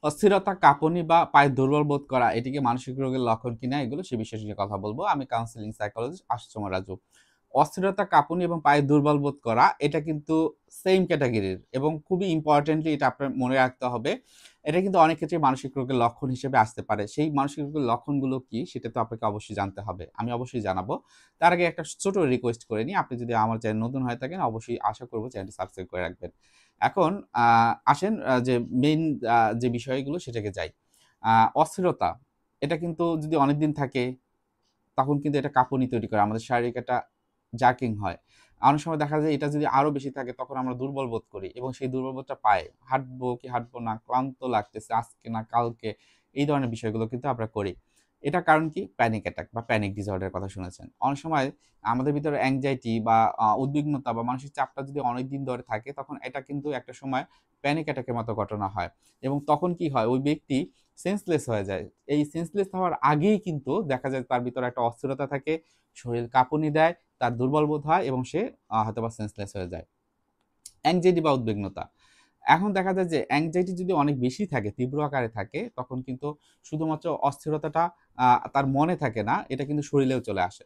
অস্থিরতা, কাঁপুনি বা পায়ে দুর্বল বোধ করা এটিকে মানসিক রোগের লক্ষণ কিনা এগুলো সে বিষয়ে নিয়ে কথা বলবো। আমি কাউন্সিলিং সাইকোলজিস্ট আশুতোষ রাজু। অস্থিরতা, কাঁপুনি এবং পায়ে দুর্বল বোধ করা এটা কিন্তু সেম ক্যাটাগরির এবং খুবই ইম্পর্টেন্টলি এটা আপনার মনে রাখতে হবে। এটা কিন্তু অনেক ক্ষেত্রে মানসিক রোগের লক্ষণ হিসেবে আসতে পারে। সেই মানসিক রোগের লক্ষণগুলো কি সেটা তো আপনাকে অবশ্যই জানতে হবে। আমি অবশ্যই জানাবো। তার আগে একটা ছোট রিকোয়েস্ট করে নিই। আপনি যদি আমার চ্যানেল নতুন হয়ে থাকেন অবশ্যই আশা করব চ্যানেলটি সাবস্ক্রাইব করে রাখবেন। এখন আসেন যে মেইন যে বিষয়গুলো সেটাকে যাই। আ অস্থিরতা এটা কিন্তু যদি অনেকদিন থাকে তখন কিন্তু এটা কাঁপুনি তৈরি করে। আমাদের শারীরিক একটা জার্কিং হয়। অনেক সময় দেখা যায় এটা যদি আরো বেশি থাকে তখন আমরা দুর্বল বোধ করি এবং সেই দুর্বল বোধটা পাই। হাঁটবো কি হাঁটবো না, ক্লান্ত লাগতেছে আজকে না কালকে, এই ধরনের বিষয়গুলো কিন্তু আমরা করি। এটার কারণ কি? প্যানিক অ্যাটাক বা প্যানিক ডিসঅর্ডার এর কথা শুনেছেন। অনেক সময় আমাদের ভিতরে অ্যাংজাইটি বা উদ্বিগ্নতা বা মানসিক চাপটা যদি অনেকদিন ধরে থাকে তখন এটা কিন্তু একটা সময় প্যানিক অ্যাটাকের মতো ঘটনা হয় এবং তখন কি হয়? ওই ব্যক্তি সেন্সলেস হয়ে যায়। এই সেন্সলেস হওয়ার আগেই কিন্তু দেখা যায় তার ভিতরে একটা অস্থিরতা থাকে, শরীর কাঁপুনি দেয়, তার দুর্বল বোধ হয় এবং সে হয়তোবা সেন্সলেস হয়ে যায়। অ্যাংজাইটি বা উদ্বিগ্নতা। এখন দেখা যায় যে অ্যাংজাইটি যদি অনেক বেশি থাকে, তীব্র আকারে থাকে, তখন কিন্তু শুধুমাত্র অস্থিরতাটা আ তার মনে থাকে না, এটা কিন্তু শরীরেও চলে আসে।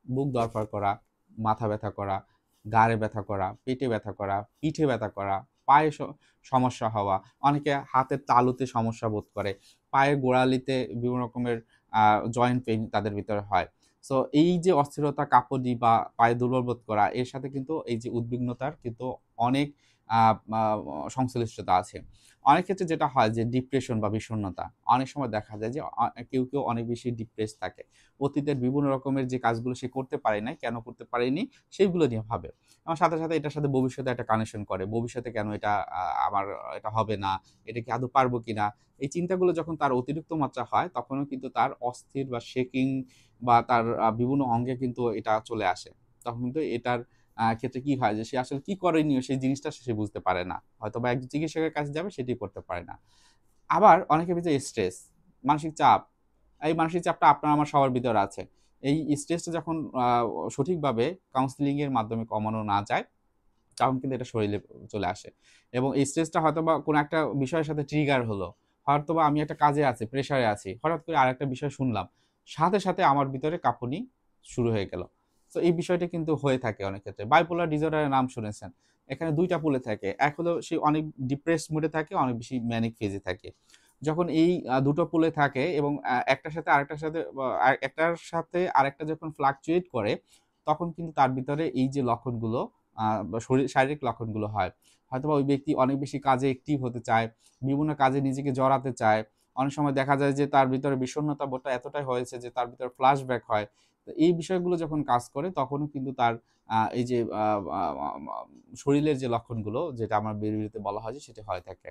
বুক ধড়ফড় করা, মাথা ব্যথা করা, ঘাড়ে ব্যথা করা, পেটে ব্যথা করা, পিঠে ব্যথা করা, পায়ে সমস্যা হওয়া, অনেকে হাতের তালুতে সমস্যা বোধ করে, পায়ের গোড়ালিতে বিভিন্ন রকমের আ জয়েন্ট পেইন তাদের ভিতরে হয়। সো এই যে অস্থিরতা, কাঁপুনি বা পায়ে দুর্বল বোধ করা, এর সাথে কিন্তু এই যে উদ্বিগ্নতার কিন্তু অনেক আ মা সংশ্লিষ্টতা আছে। অনেক ক্ষেত্রে যেটা হয় যে ডিপ্রেশন বা বিষণ্ণতা, অনেক সময় দেখা যায় যে কেউ অনেক বেশি ডিপ্রেসড থাকে। অতীতের বিভিন্ন রকমের যে কাজগুলো সে করতে পারে নাই, কেন করতে পারেনি সেইগুলো নিয়ে ভাবে। এবং সাথে এটার সাথে ভবিষ্যতে একটা কানেকশন করে। ভবিষ্যতে কেন এটা আমার এটা হবে না, এটা কি আদৌ পারব কিনা? এই চিন্তাগুলো যখন তার অতিরিক্ত মাত্রা হয় তখনও কিন্তু তার অস্থির বা শেকিং বা তার বিভিন্ন অঙ্গে কিন্তু এটা চলে আসে। তখন কিন্তু এটার ক্ষেত্রে কি হয় যে সে আসলে কি করণীয় সেই জিনিসটা সে বুঝতে পারে না। হয়তোবা একজন চিকিৎসকের কাছে যাবে সেটি করতে পারে না। আবার অনেকের ভিতরে স্ট্রেস, মানসিক চাপ। এই মানসিক চাপটা আপনার আমার সবার ভিতরে আছে। এই স্ট্রেসটা যখন সঠিকভাবে কাউন্সেলিং এর মাধ্যমে কমানো না যায়, তখন কিন্তু এটা শরীরে চলে আসে। এবং এই স্ট্রেসটা হয়তোবা কোনো একটা বিষয়ের সাথে ট্রিগার হলো। হয়তোবা আমি একটা কাজে আছি, প্রেশারে আছি। হঠাৎ করে আরেকটা বিষয় শুনলাম। সাথে আমার ভিতরে কাঁপুনি শুরু হয়ে গেল। সো এই বিষয়টা কিন্তু হয়ে থাকে অনেক ক্ষেত্রে। বাইপোলার ডিসঅর্ডার এর নাম শুনেছেন। এখানে ২ টা পুলে থাকে। এক হলো সে অনেক ডিপ্রেসড মুড এ থাকে, অনেক বেশি ম্যানিক ফেজ এ থাকে। যখন এই দুটো পুলে থাকে এবং একটার সাথে আরেকটার সাথে একটার সাথে আরেকটা যখন ফ্লাকচুয়েট করে, তখন কিন্তু তার ভিতরে এই যে লক্ষণগুলো বা শারীরিক লক্ষণগুলো হয়। হয়তোবা ওই ব্যক্তি অনেক বেশি কাজে অ্যাক্টিভ হতে চায়, বিভিন্ন কাজে নিজেকে জড়াতে চায়। অনেক সময় দেখা যায় যে তার ভিতরে বিষণ্ণতা বোধটা এতটাই হয়েছে যে তার ভিতরে ফ্ল্যাশব্যাক হয়। তো এই বিষয়গুলো যখন কাজ করে তখনও কিন্তু তার এই যে আ আ আ শরীরের যে লক্ষণগুলো যেটা আমার বিড়বিড়িতে বলা হয় যে সেটা হয়ে থাকে।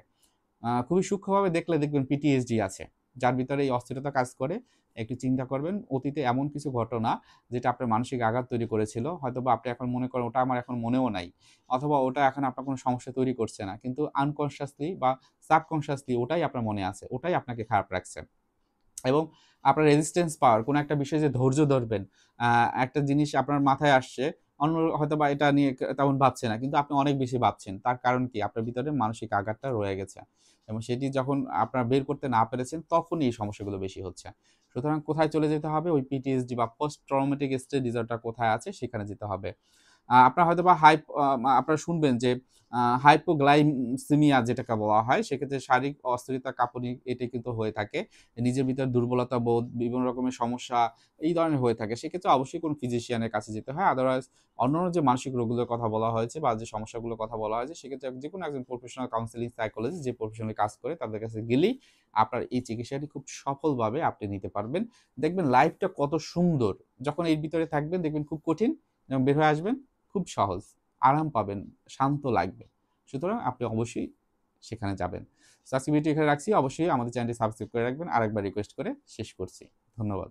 খুবই সূক্ষ্মভাবে দেখলে দেখবেন পিটিএসডি আছে। যার ভিতরে এই অস্থিরতা কাজ করে। একটু চিন্তা করবেন অতীতে এমন কিছু ঘটনা যেটা আপনার মানসিক আঘাত তৈরি করেছিল। হয়তোবা আপনি এখন মনে করেন ওটা আমার এখন মনেও নাই। অথবা ওটা এখন আপনার কোনো সমস্যা তৈরি করছে না। কিন্তু আনকনসিয়াসলি বা সাবকনসিয়াসলি ওটাই আপনার মনে আছে। ওটাই আপনাকে খারাপ রাখছে। এবং আপনার রেজিস্ট্যান্স পাওয়ার কোনো একটা বিষয়ে যে ধৈর্য ধরবেন, আ একটা জিনিস আপনার মাথায় আসছে, অন্য হয়তোবা এটা নিয়ে তেমন ভাবছে না। কিন্তু আপনি অনেক বেশি ভাবছেন। তার কারণ কি? আপনার ভিতরে মানসিক আঘাতটা রয়ে গেছে। এবং সেটি যখন আপনারা বের করতে না পেরেছেন, তখনই এই সমস্যাগুলো বেশি হচ্ছে। সুতরাং কোথায় চলে যেতে হবে? ওই পিটিএসডি বা পোস্ট ট্রমেটিক স্ট্রেস ডিসঅর্ডার কোথায় আছে? সেখানে যেতে হবে। আপনার হয়তোবা আপনারা শুনবেন যে হাইপোগ্লাইসেমিয়া যেটাকে বলা হয়, সেক্ষেত্রে শারীরিক অস্থিরতা, কাঁপুনি এটি কিন্তু হয়ে থাকে। নিজের ভিতরে দুর্বলতা বোধ, বিভিন্ন রকমের সমস্যা এই ধরনের হয়ে থাকে। সেক্ষেত্রে অবশ্যই কোনো ফিজিশিয়ানের কাছে যেতে হয়। আদারওয়াইজ অন্যান্য যে মানসিক রোগগুলোর কথা বলা হয়েছে বা যে সমস্যাগুলোর কথা বলা হয়েছে, সেক্ষেত্রে যেকোনো একজন প্রফেশনাল কাউন্সেলিং সাইকোলজিস্ট যে প্রফেশনালি কাজ করে তাদের কাছে গেলেই আপনার এই চিকিৎসাটি খুব সফলভাবে আপনি নিতে পারবেন। দেখবেন লাইফটা কত সুন্দর। যখন এর ভিতরে থাকবেন দেখবেন খুব কঠিন এবং বের হয়ে আসবেন খুব সহজ। আরাম পাবেন, শান্ত লাগবে। সুতরাং আপনি অবশ্যই সেখানে যাবেন। সো আজকে ভিডিওটি এখানে রাখছি। অবশ্যই আমাদের চ্যানেলটি সাবস্ক্রাইব করে রাখবেন। আরেকবার রিকোয়েস্ট করে শেষ করছি। ধন্যবাদ।